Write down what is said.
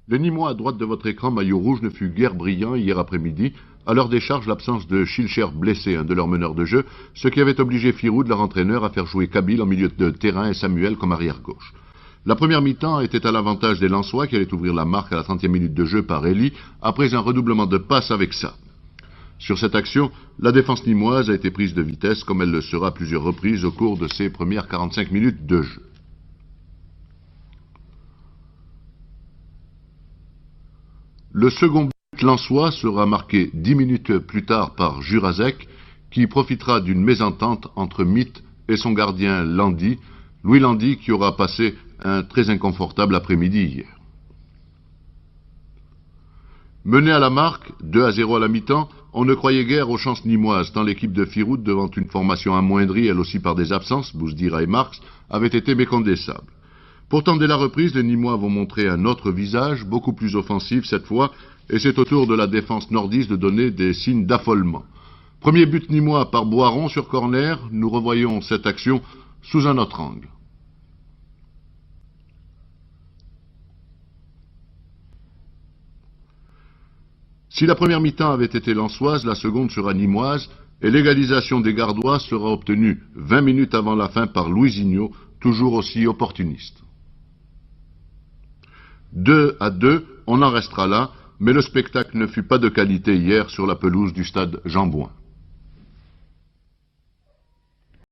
Le Nîmois à droite de votre écran, maillot rouge, ne fut guère brillant hier après-midi. À leur décharge, l'absence de Schilcher blessé, un de leurs meneurs de jeu, ce qui avait obligé Firoud, leur entraîneur, à faire jouer Kabil en milieu de terrain et Samuel comme arrière-gauche. La première mi-temps était à l'avantage des Lensois qui allaient ouvrir la marque à la 30e minute de jeu par Elie, après un redoublement de passes avec ça. Sur cette action, la défense nîmoise a été prise de vitesse comme elle le sera à plusieurs reprises au cours de ses premières 45 minutes de jeu. Le second but lensois sera marqué 10 minutes plus tard par Jurazek, qui profitera d'une mésentente entre Mitt et son gardien Landy, Louis Landy, qui aura passé un très inconfortable après-midi hier. Mené à la marque, 2-0 à la mi-temps, on ne croyait guère aux chances nîmoises, tant l'équipe de Firoud, devant une formation amoindrie, elle aussi par des absences, Bouzdira et Marx, avait été méconnaissable. Pourtant, dès la reprise, les Nîmois vont montrer un autre visage, beaucoup plus offensif cette fois, et c'est au tour de la défense nordiste de donner des signes d'affolement. Premier but nîmois par Boiron sur corner, nous revoyons cette action sous un autre angle. Si la première mi-temps avait été lensoise, la seconde sera nîmoise, et l'égalisation des Gardois sera obtenue 20 minutes avant la fin par Louisinho, toujours aussi opportuniste. 2-2, on en restera là, mais le spectacle ne fut pas de qualité hier sur la pelouse du stade Jean Bouin.